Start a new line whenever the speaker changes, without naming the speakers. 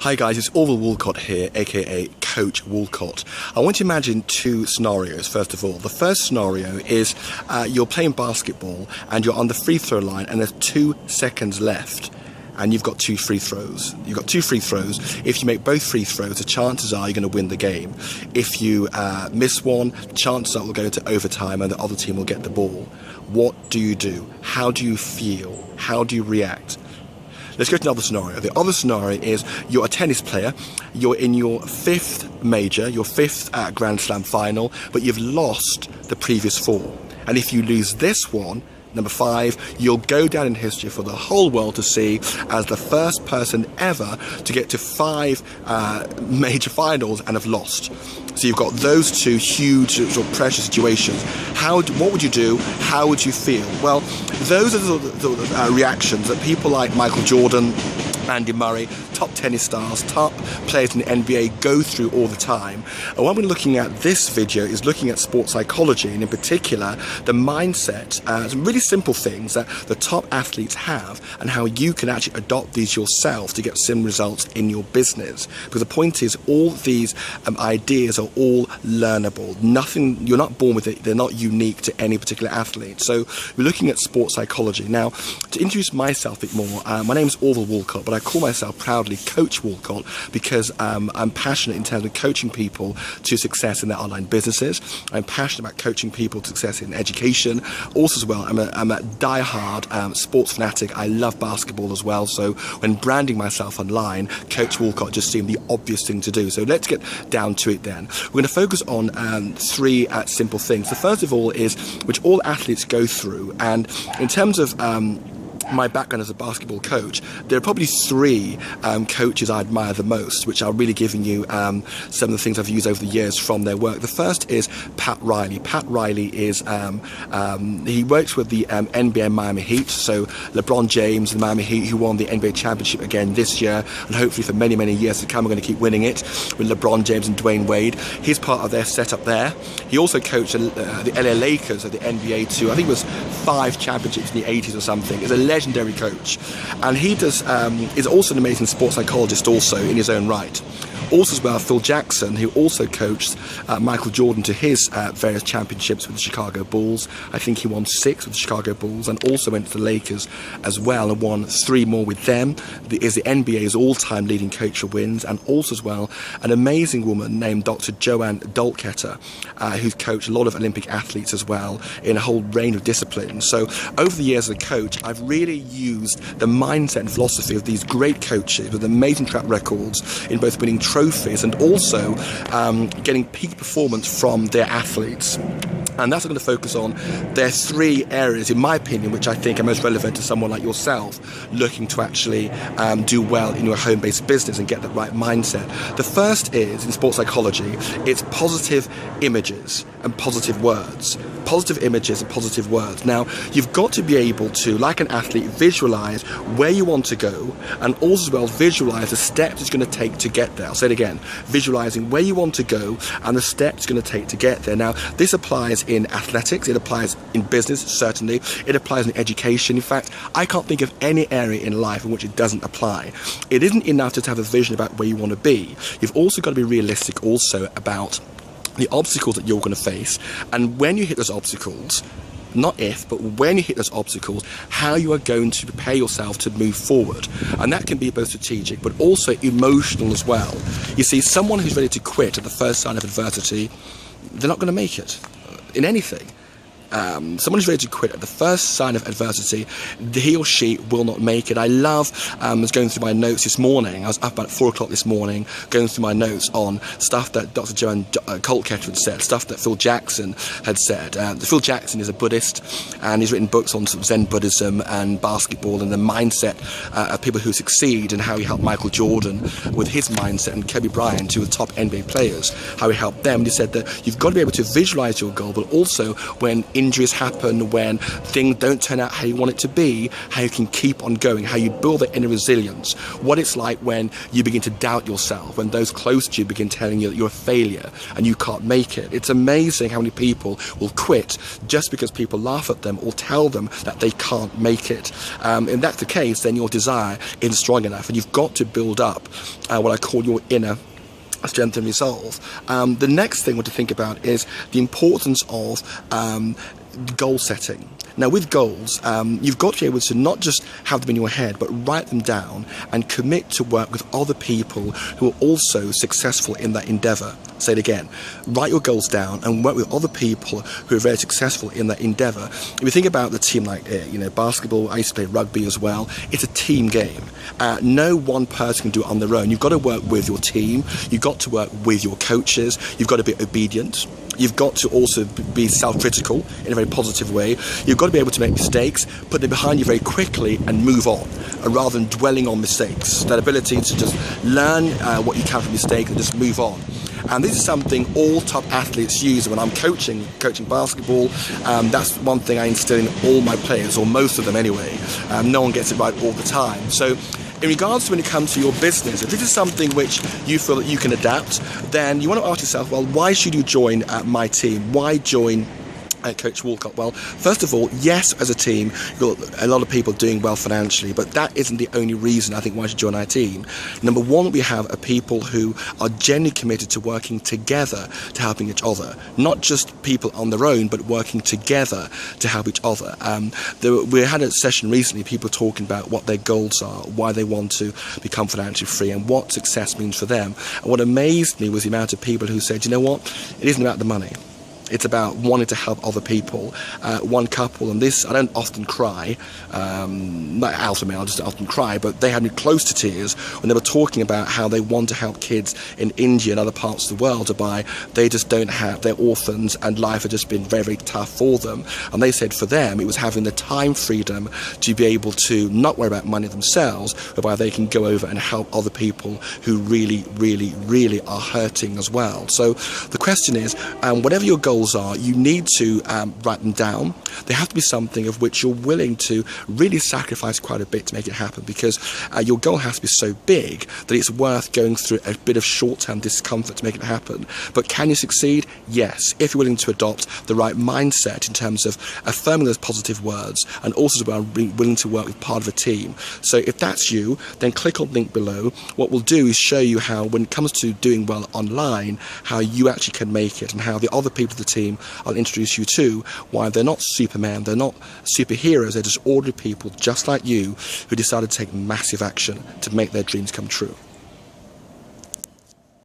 Hi guys, it's Orville Walcott here, aka Coach Walcott. I want you to imagine two scenarios, first of all. The first scenario is you're playing basketball and you're on the free throw line and there's 2 seconds left. And you've got two free throws. You've got 2 free throws. If you make both free throws, the chances are you're going to win the game. If you miss one, chances are it will go into overtime and the other team will get the ball. What do you do? How do you feel? How do you react? Let's go to another scenario. The other scenario is you're a tennis player, you're in your 5th major, your 5th Grand Slam final, but you've lost the previous 4. And if you lose this one, number 5, you'll go down in history for the whole world to see as the first person ever to get to 5 major finals and have lost. So you've got those 2 huge sort of pressure situations. What would you do? How would you feel? Well, those are the reactions that people like Michael Jordan, Andy Murray, top tennis stars, top players in the NBA go through all the time. And what we're looking at this video is looking at sports psychology, and in particular the mindset, some really simple things that the top athletes have and how you can actually adopt these yourself to get similar results in your business. Because the point is, all these ideas are all learnable. Nothing, you're not born with it, they're not unique to any particular athlete. So we're looking at sports psychology. Now, to introduce myself a bit more, my name is Orville Walcott, but I call myself proudly Coach Walcott because I'm passionate in terms of coaching people to success in their online businesses. I'm passionate about coaching people to success in education. Also as well, I'm a die-hard sports fanatic. I love basketball as well. So when branding myself online, Coach Walcott just seemed the obvious thing to do. So let's get down to it then. We're going to focus on 3 simple things. The first of all is, which all athletes go through, and in terms of my background as a basketball coach, there are probably 3 coaches I admire the most, which are really giving you some of the things I've used over the years from their work. The first is Pat Riley. Pat Riley is, he works with the NBA Miami Heat, so LeBron James, the Miami Heat, who won the NBA championship again this year, and hopefully for many, many years to come, we're going to keep winning it with LeBron James and Dwayne Wade. He's part of their setup there. He also coached the LA Lakers of the NBA to, I think it was 5 championships in the 80s or something. He's a legendary coach, and he is also an amazing sports psychologist also in his own right. Also as well, Phil Jackson, who also coached Michael Jordan to his various championships with the Chicago Bulls. I think he won 6 with the Chicago Bulls, and also went to the Lakers as well and won 3 more with them. Is the NBA's all-time leading coach for wins, and also as well an amazing woman named Dr. Joanne Dolketter, who's coached a lot of Olympic athletes as well in a whole range of disciplines. So over the years as a coach, I've really used the mindset and philosophy of these great coaches with amazing track records in both winning trophies and also getting peak performance from their athletes. And that's what I'm going to focus on. There are 3 areas, in my opinion, which I think are most relevant to someone like yourself looking to actually do well in your home-based business and get the right mindset. The first is, in sports psychology, it's positive images and positive words. Positive images and positive words. Now, you've got to be able to, like an athlete, visualize where you want to go, and also as well visualize the steps it's going to take to get there. I'll say it again, visualizing where you want to go and the steps it's going to take to get there. Now, this applies in athletics, it applies in business, certainly, it applies in education. In fact, I can't think of any area in life in which it doesn't apply. It isn't enough just to have a vision about where you want to be. You've also got to be realistic also about the obstacles that you're going to face, and when you hit those obstacles, not if, but when you hit those obstacles, how you are going to prepare yourself to move forward. And that can be both strategic, but also emotional as well. You see, someone who's ready to quit at the first sign of adversity, they're not going to make it in anything. Someone who's ready to quit at the first sign of adversity, he or she will not make it. I love, I was going through my notes this morning, I was up about 4 o'clock this morning, going through my notes on stuff that Dr. Joanne Dolketter had said, stuff that Phil Jackson had said. Phil Jackson is a Buddhist, and he's written books on Zen Buddhism and basketball and the mindset of people who succeed, and how he helped Michael Jordan with his mindset, and Kobe Bryant, two of the top NBA players, how he helped them. And he said that you've got to be able to visualize your goal, but also when in injuries happen, when things don't turn out how you want it to be, how you can keep on going, how you build that inner resilience, what it's like when you begin to doubt yourself, when those close to you begin telling you that you're a failure and you can't make it. It's amazing how many people will quit just because people laugh at them or tell them that they can't make it. If that's the case, then your desire isn't strong enough, and you've got to build up what I call your inner strength and resolve. The next thing to think about is the importance of goal setting. Now, with goals, you've got to be able to not just have them in your head, but write them down and commit to work with other people who are also successful in that endeavour. Say it again. Write your goals down and work with other people who are very successful in that endeavour. If you think about the team like, basketball, I used to play rugby as well, it's a team game. No one person can do it on their own. You've got to work with your team, you've got to work with your coaches, you've got to be obedient, you've got to also be self-critical in a very positive way, you've got to be able to make mistakes, put them behind you very quickly and move on, rather than dwelling on mistakes. That ability to just learn what you can from mistakes and just move on. And this is something all top athletes use. When I'm coaching basketball, that's one thing I instill in all my players, or most of them anyway. No one gets it right all the time. So in regards to when it comes to your business, if this is something which you feel that you can adapt, then you want to ask yourself, well, why should you join my team? Why join Coach Walcott? Well, first of all, yes, as a team, you've got a lot of people doing well financially, but that isn't the only reason I think why you should join our team. Number one, we have people who are genuinely committed to working together to helping each other, not just people on their own, but working together to help each other. We had a session recently, people talking about what their goals are, why they want to become financially free, and what success means for them. And what amazed me was the amount of people who said, you know what, it isn't about the money. It's about wanting to help other people. One couple, and this, I don't often cry, not alpha male, I just often cry, but they had me close to tears when they were talking about how they want to help kids in India and other parts of the world whereby they just don't have, they're orphans and life has just been very, very tough for them. And they said for them, it was having the time freedom to be able to not worry about money themselves, whereby they can go over and help other people who really, really, really are hurting as well. So the question is, whatever your goals are, you need to write them down. They have to be something of which you're willing to really sacrifice quite a bit to make it happen, because your goal has to be so big that it's worth going through a bit of short-term discomfort to make it happen. But can you succeed? Yes, if you're willing to adopt the right mindset in terms of affirming those positive words, and also being willing to work with part of a team. So if that's you, then click on the link below. What we'll do is show you how, when it comes to doing well online, how you actually can make it, and how the other people of the team I'll introduce you to, why they're not Superman, they're not superheroes, they're just ordinary people just like you who decided to take massive action to make their dreams come true.